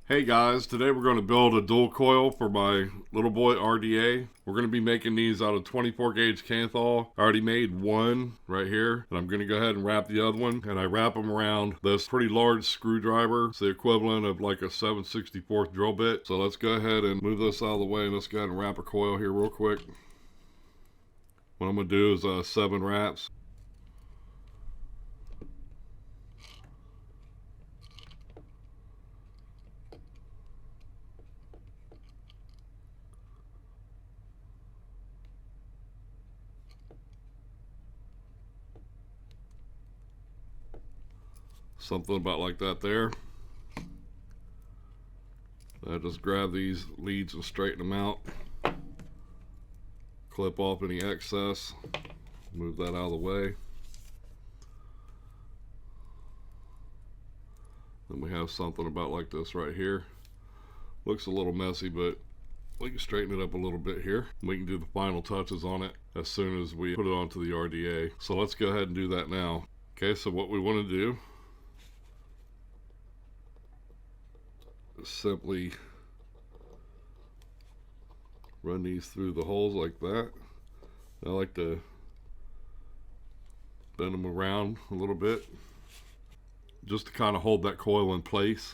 Hey guys, today we're going to build a dual coil for my Little Boy RDA. We're going to be making these out of 24 gauge kanthal. I already made one right here, and I'm going to go ahead and wrap the other one. And I wrap them around this pretty large screwdriver. It's the equivalent of like a 7/64 drill bit. So let's go ahead and move this out of the way, and let's go ahead and wrap a coil here real quick. What I'm going to do is 7 wraps. Something about like that there. I just grab these leads and straighten them out. Clip off any excess. Move that out of the way. Then we have something about like this right here. Looks a little messy, but we can straighten it up a little bit here. We can do the final touches on it as soon as we put it onto the RDA. So let's go ahead and do that now. Okay, so what we want to do is simply run these through the holes like that. I like to bend them around a little bit just to kind of hold that coil in place.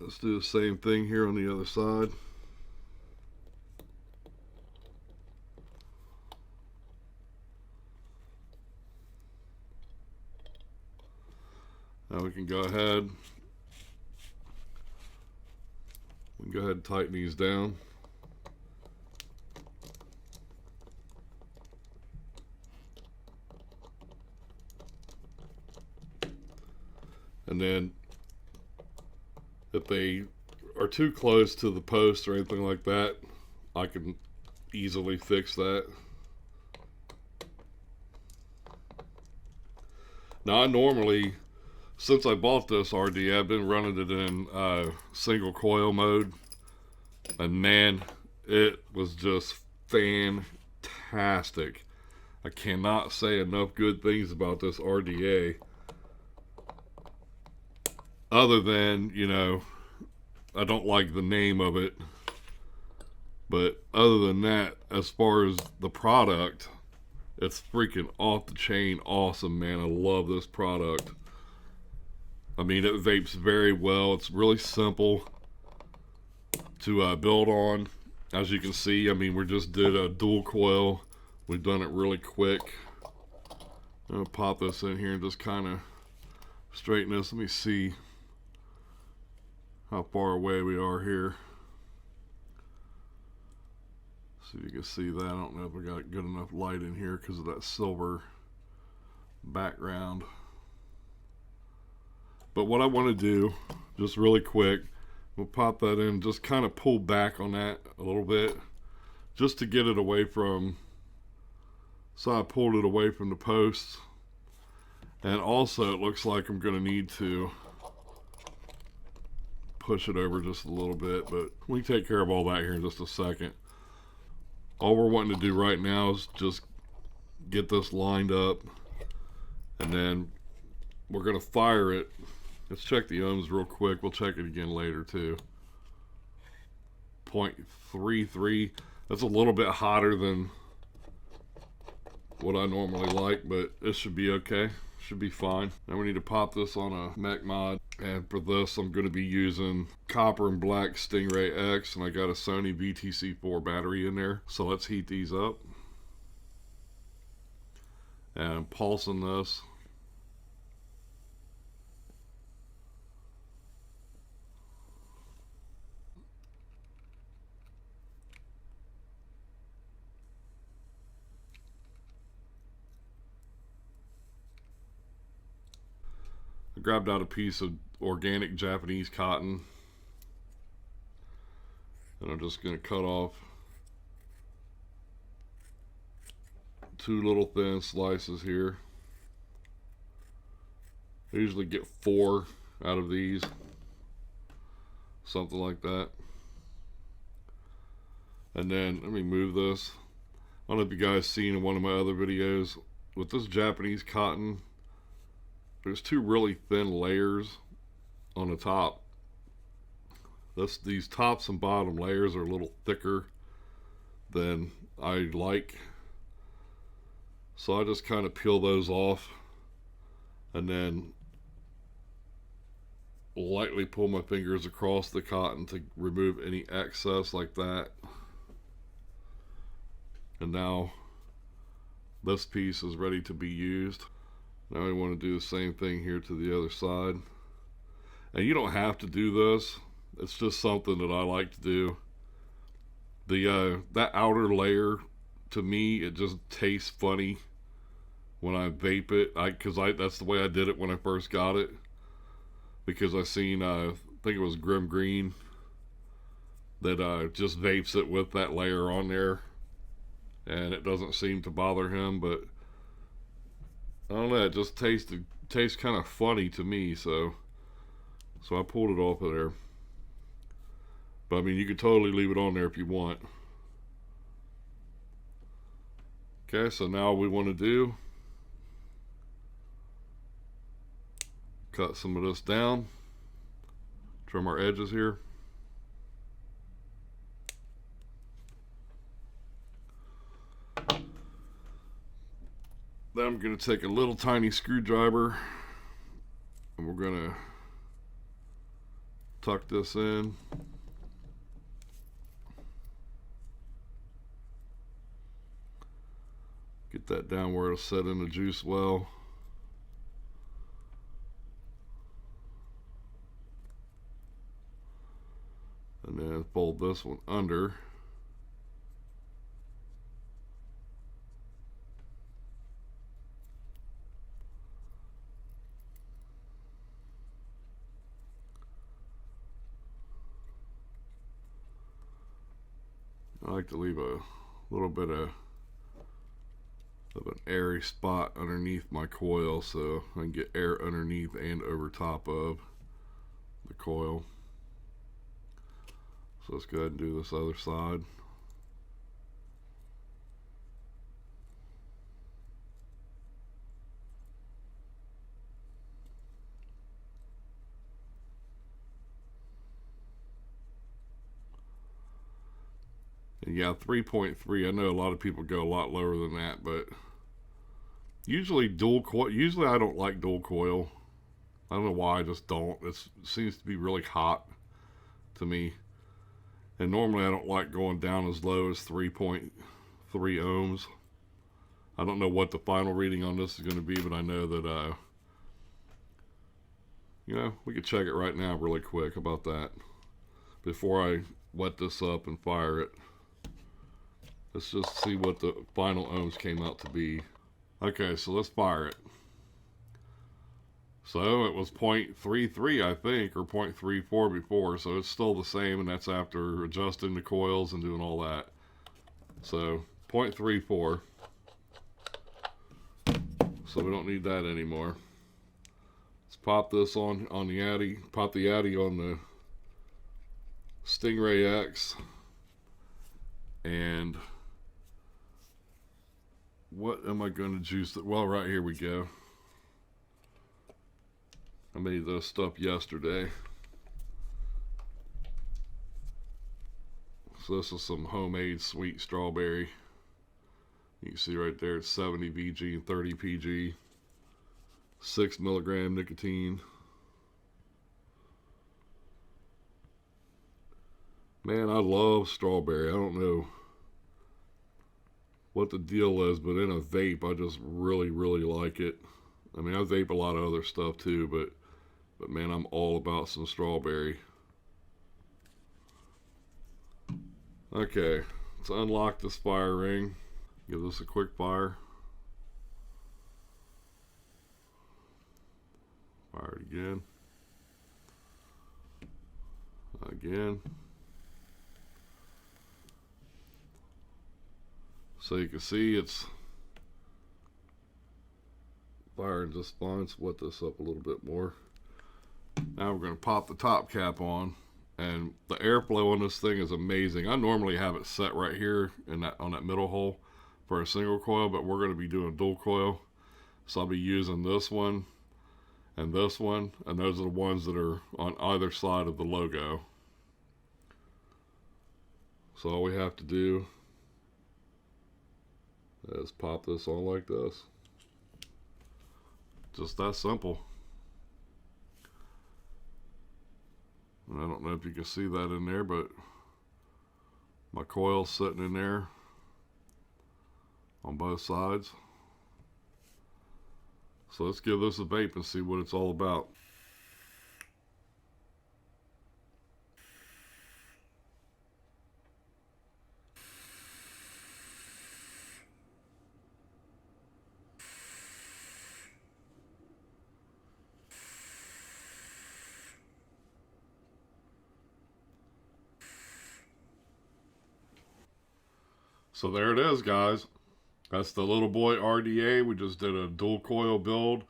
Let's do the same thing here on the other side. Now we can go ahead and tighten these down. And then if they are too close to the post or anything like that, I can easily fix that. Now I normally, since I bought this RD, I've been running it in single coil mode, and man, it was just fantastic. I cannot say enough good things about this RDA, other than, you know, I don't like the name of it, but other than that, as far as the product, it's freaking off the chain awesome, man. I love this product. I mean, it vapes very well. It's really simple to build on. As you can see, I mean, we just did a dual coil. We've done it really quick. I'm gonna pop this in here and just kind of straighten this. Let me see how far away we are here. See if you can see that. I don't know if we got good enough light in here because of that silver background. But what I want to do, just really quick, we'll pop that in, just kind of pull back on that a little bit, just to get it away from, so I pulled it away from the posts. And also it looks like I'm going to need to push it over just a little bit, but we can take care of all that here in just a second. All we're wanting to do right now is just get this lined up, and then we're going to fire it. Let's check the ohms real quick. We'll check it again later too. 0.33. That's a little bit hotter than what I normally like, but it should be okay. Should be fine. Now we need to pop this on a mech mod, and for this I'm going to be using copper and black Stingray X, and I got a Sony VTC4 battery in there. So let's heat these up, and I'm pulsing this. I grabbed out a piece of organic Japanese cotton, and I'm just going to cut off 2 little thin slices here. I usually get 4 out of these, something like that. And then let me move this. I don't know if you guys seen in one of my other videos, with this Japanese cotton, there's 2 really thin layers on the top These tops and bottom layers are a little thicker than I like. So I just kind of peel those off and then lightly pull my fingers across the cotton to remove any excess like that. And now this piece is ready to be used. Now we want to do the same thing here to the other side. And you don't have to do this. It's just something that I like to do. The that outer layer, to me, it just tastes funny when I vape it. Because that's the way I did it when I first got it. Because I seen, I think it was Grim Green, that just vapes it with that layer on there, and it doesn't seem to bother him. But I don't know, it just tastes kind of funny to me. So I pulled it off of there. But I mean, you could totally leave it on there if you want. Okay, so now we want to do, cut some of this down, trim our edges here. Then I'm going to take a little tiny screwdriver and we're going to tuck this in. Get that down where it'll set in the juice well. And then fold this one under. I like to leave a little bit of an airy spot underneath my coil so I can get air underneath and over top of the coil. So let's go ahead and do this other side. And yeah, 3.3. I know a lot of people go a lot lower than that, but usually dual coil. Usually I don't like dual coil. I don't know why, I just don't. It seems to be really hot to me. And normally I don't like going down as low as 3.3 ohms. I don't know what the final reading on this is going to be, but I know that, you know, we could check it right now really quick about that before I wet this up and fire it. Let's just see what the final ohms came out to be. Okay, so let's fire it. So it was 0.33, I think, or 0.34 before, so it's still the same, and that's after adjusting the coils and doing all that. So 0.34. So we don't need that anymore. Let's pop this on the Addy. Pop the Addy on the Stingray X. And what am I going to juice it? Well, right here we go. I made this stuff yesterday. So this is some homemade sweet strawberry. You can see right there it's 70 VG and 30 PG. 6 milligram nicotine. Man, I love strawberry. I don't know what the deal is, but in a vape, I just really, really like it. I mean, I vape a lot of other stuff too, but man, I'm all about some strawberry. Okay, let's unlock this fire ring. Give this a quick fire. Fire it again. Again. So you can see it's firing just fine. Let's wet this up a little bit more. Now we're going to pop the top cap on, and the airflow on this thing is amazing. I normally have it set right here in on that middle hole for a single coil, but we're going to be doing dual coil. So I'll be using this one and this one, and those are the ones that are on either side of the logo. So all we have to do is pop this on like this. Just that simple. And I don't know if you can see that in there, but my coil's sitting in there on both sides. So let's give this a vape and see what it's all about. So there it is, guys. That's the Little Boy RDA. We just did a dual coil build.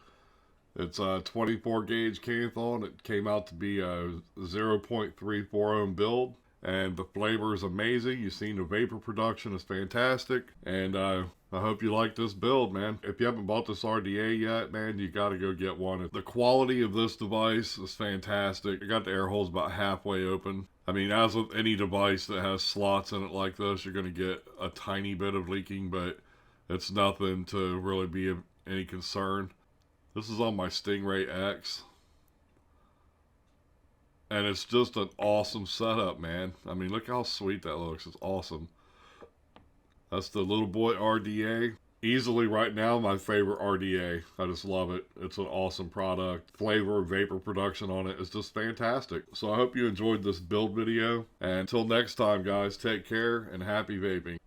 It's a 24 gauge kanthal, and it came out to be a 0.34 ohm build. And the flavor is amazing. You've seen the vapor production is fantastic. And I hope you like this build, man. If you haven't bought this RDA yet, man, you got to go get one. The quality of this device is fantastic. I got the air holes about halfway open. I mean, as with any device that has slots in it like this, you're going to get a tiny bit of leaking, but it's nothing to really be of any concern. This is on my Stingray X. And it's just an awesome setup, man. I mean, look how sweet that looks. It's awesome. That's the Little Boy RDA. Easily right now my favorite RDA. I just love it. It's an awesome product. Flavor, vapor production on it is just fantastic. So I hope you enjoyed this build video. And until next time, guys, take care and happy vaping.